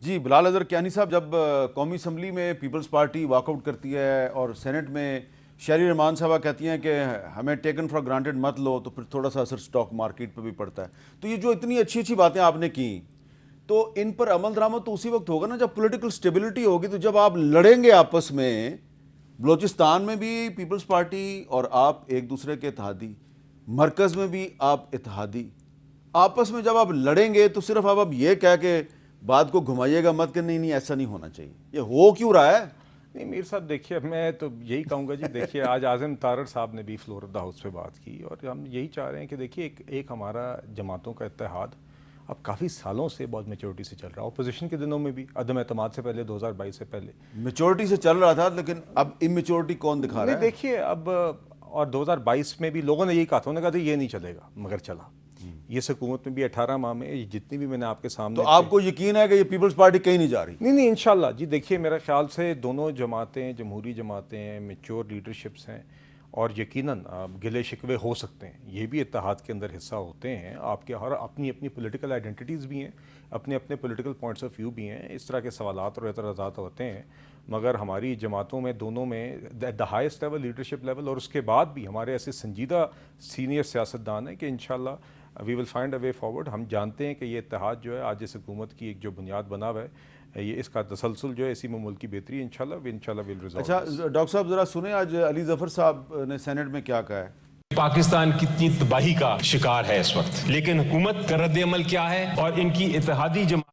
جی بلال اظہر کیانی صاحب، جب قومی اسمبلی میں پیپلز پارٹی واک آؤٹ کرتی ہے اور سینٹ میں شہری رحمان صاحبہ کہتی ہیں کہ ہمیں ٹیکن فار گرانٹیڈ مت لو، تو پھر تھوڑا سا اثر سٹاک مارکیٹ پہ بھی پڑتا ہے. تو یہ جو اتنی اچھی اچھی باتیں آپ نے کی، تو ان پر عمل درآمد تو اسی وقت ہوگا نا جب پولیٹیکل سٹیبلٹی ہوگی. تو جب آپ لڑیں گے آپس میں، بلوچستان میں بھی پیپلز پارٹی اور آپ ایک دوسرے کے اتحادی، مرکز میں بھی آپ اتحادی، آپس میں جب آپ لڑیں گے تو صرف آپ اب یہ کہہ کے بات کو گھمائیے گا مت کہ نہیں نہیں ایسا نہیں ہونا چاہیے. یہ ہو کیوں رہا ہے؟ نہیں میر صاحب دیکھیے، میں تو یہی کہوں گا جی، دیکھیے آج اعظم تارڑ صاحب نے بھی فلور آف دا ہاؤس پہ بات کی، اور ہم یہی چاہ رہے ہیں کہ دیکھیے ایک ہمارا جماعتوں کا اتحاد اب کافی سالوں سے بہت میچورٹی سے چل رہا ہے. اپوزیشن کے دنوں میں بھی عدم اعتماد سے پہلے 2022 سے پہلے میچورٹی سے چل رہا تھا، لیکن اب امیچورٹی کون دکھا رہا ہے؟ دیکھیے اب، اور 2022 میں بھی لوگوں نے یہی کہا تھا، انہوں نے کہا تھا یہ نہیں چلے گا، مگر چلا. یہ حکومت میں بھی 18 ماہ میں جتنی بھی میں نے آپ کے سامنے، تو آپ کو یقین ہے کہ یہ پیپلز پارٹی کہیں نہیں جا رہی؟ نہیں انشاءاللہ جی. دیکھیے میرا خیال سے دونوں جماعتیں جمہوری جماعتیں ہیں، میچور لیڈرشپس ہیں، اور یقیناً گلے شکوے ہو سکتے ہیں، یہ بھی اتحاد کے اندر حصہ ہوتے ہیں. آپ کے ہر اپنی اپنی پولیٹیکل آئیڈینٹیٹیز بھی ہیں، اپنے اپنے پولیٹیکل پوائنٹس آف ویو بھی ہیں، اس طرح کے سوالات اور اعتراضات ہوتے ہیں. مگر ہماری جماعتوں میں دونوں میں the highest level leadership level, اور اس کے بعد بھی ہمارے ایسے سنجیدہ سینئر سیاستدان ہیں کہ انشاءاللہ وی will find a way forward. ہم جانتے ہیں کہ یہ اتحاد جو ہے آج اس حکومت کی ایک جو بنیاد بنا ہوا ہے، یہ اس کا تسلسل جو ہے اسی میں ملک کی بہتری ہے انشاءاللہ ول ریزالو. اچھا ڈاکٹر صاحب ذرا سنیں آج علی ظفر صاحب نے سینٹ میں کیا کہا ہے. پاکستان کتنی تباہی کا شکار ہے اس وقت، لیکن حکومت کا رد عمل کیا ہے اور ان کی اتحادی جماعت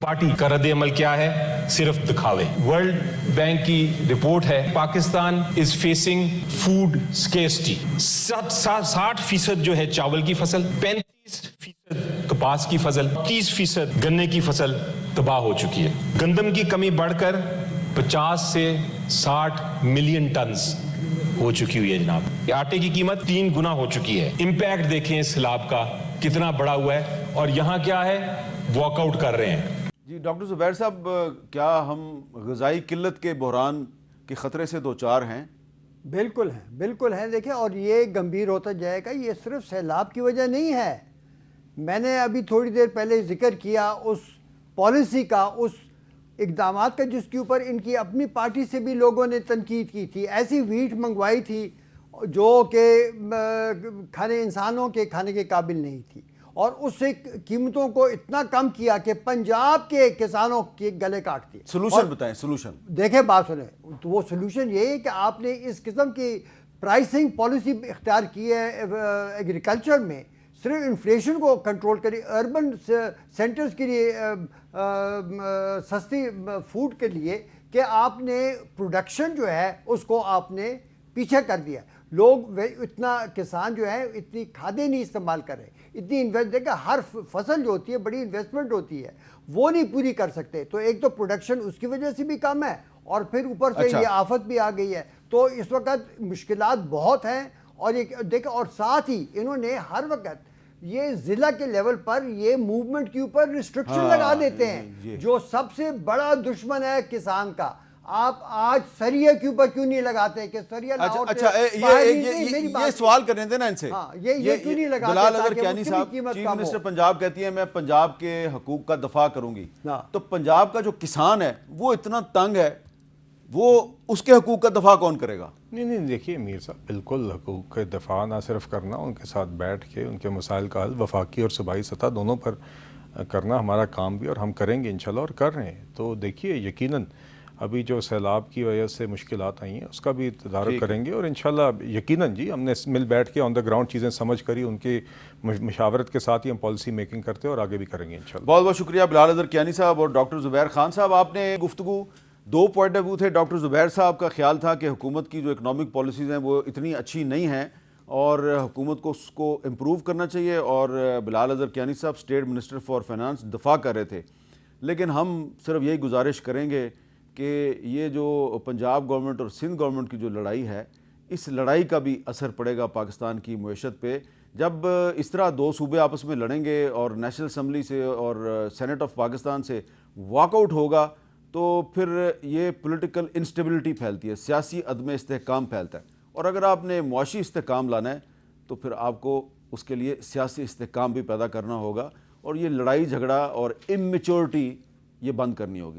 پارٹی کا رد عمل کیا ہے؟ صرف دکھاوے. ورلڈ بینک کی رپورٹ ہے پاکستان از فیسنگ فوڈ سکیرسٹی. 60% جو ہے چاول کی فصل، 35% کپاس کی فصل، 30% گنے کی فصل تباہ ہو چکی ہے. گندم کی کمی بڑھ کر 50 سے 60 ملین ٹنز ہو چکی ہوئی ہے جناب. آٹے کی قیمت 3 گنا ہو چکی ہے. امپیکٹ دیکھیں اس سیلاب کا کتنا بڑا ہوا ہے، اور یہاں کیا ہے، واک آؤٹ کر رہے ہیں. جی ڈاکٹر زبیر صاحب، کیا ہم غذائی قلت کے بحران کے خطرے سے دوچار ہیں؟ بالکل ہیں. دیکھیں، اور یہ گمبھیر ہوتا جائے گا. یہ صرف سیلاب کی وجہ نہیں ہے. میں نے ابھی تھوڑی دیر پہلے ذکر کیا اس پالیسی کا، اس اقدامات کا جس کے اوپر ان کی اپنی پارٹی سے بھی لوگوں نے تنقید کی تھی. ایسی ویٹ منگوائی تھی جو کہ انسانوں کے کھانے کے قابل نہیں تھی، اور اس سے قیمتوں کو اتنا کم کیا کہ پنجاب کے کسانوں کے گلے کاٹ دیے. سلوشن بتائیں. سلوشن دیکھیں، بات سنیں. تو وہ سلوشن یہ ہے کہ آپ نے اس قسم کی پرائسنگ پالیسی اختیار کی ہے ایگریکلچر میں، صرف انفلیشن کو کنٹرول کری، اربن سینٹرز کے لیے سستی فوڈ کے لیے، کہ آپ نے پروڈکشن جو ہے اس کو آپ نے پیچھے کر دیا. لوگ اتنا کسان جو ہے اتنی کھادیں نہیں استعمال کر رہے، اتنی دیکھیں ہر فصل جو ہوتی ہے بڑی انویسٹمنٹ ہوتی ہے، وہ نہیں پوری کر سکتے. تو ایک تو پروڈکشن اس کی وجہ سے بھی کم ہے، اور پھر اوپر سے یہ آفت بھی آ گئی ہے. تو اس وقت مشکلات بہت ہیں. اور یہ دیکھیں، اور ساتھ ہی انہوں نے ہر وقت یہ ضلع کے لیول پر یہ موومنٹ کے اوپر ریسٹرکشن لگا دیتے ہیں، جو سب سے بڑا دشمن ہے کسان کا. آپ آج سریے کے اوپر کیوں نہیں لگاتے کہ سریا لاہور سے یہ سوال کرنے تھے نا ان سے. یہ کیوں نہیں لگاتے؟ بلال اظہر کیانی صاحب، چیف منسٹر پنجاب کہتی ہیں میں پنجاب کے حقوق کا دفاع کروں گی. تو پنجاب کا جو کسان ہے وہ اتنا تنگ ہے، وہ اس کے حقوق کا دفاع کون کرے گا؟ نہیں دیکھیے میر صاحب، بالکل حقوق کا دفاع نہ صرف کرنا، ان کے ساتھ بیٹھ کے ان کے مسائل کا حل وفاقی اور صوبائی سطح دونوں پر کرنا ہمارا کام بھی، اور ہم کریں گے انشاءاللہ، اور کر رہے ہیں. تو دیکھیے یقیناً ابھی جو سیلاب کی وجہ سے مشکلات آئی ہیں اس کا بھی تدارک کریں گے، اور انشاءاللہ یقیناً جی ہم نے مل بیٹھ کے آن دا گراؤنڈ چیزیں سمجھ کری، ان کی مشاورت کے ساتھ ہی ہم پالیسی میکنگ کرتے ہیں، اور آگے بھی کریں گے انشاءاللہ. بہت بہت شکریہ بلال اظہر کیانی صاحب اور ڈاکٹر زبیر خان صاحب. آپ نے گفتگو 2 پوائنٹ آف ویو تھے. ڈاکٹر زبیر صاحب کا خیال تھا کہ حکومت کی جو اکنامک پالیسیز ہیں وہ اتنی اچھی نہیں ہیں اور حکومت کو اس کو امپروو کرنا چاہیے، اور بلال اظہر کیانی صاحب اسٹیٹ منسٹر فار فائنانس دفاع کر رہے تھے. لیکن ہم صرف یہی گزارش کریں گے کہ یہ جو پنجاب گورنمنٹ اور سندھ گورنمنٹ کی جو لڑائی ہے، اس لڑائی کا بھی اثر پڑے گا پاکستان کی معیشت پہ. جب اس طرح 2 صوبے آپس میں لڑیں گے اور نیشنل اسمبلی سے اور سینٹ آف پاکستان سے واک آؤٹ ہوگا، تو پھر یہ پولیٹیکل انسٹیبلٹی پھیلتی ہے، سیاسی عدم استحکام پھیلتا ہے. اور اگر آپ نے معاشی استحکام لانا ہے تو پھر آپ کو اس کے لیے سیاسی استحکام بھی پیدا کرنا ہوگا. اور یہ لڑائی جھگڑا اور اممیچورٹی یہ بند کرنی ہوگی.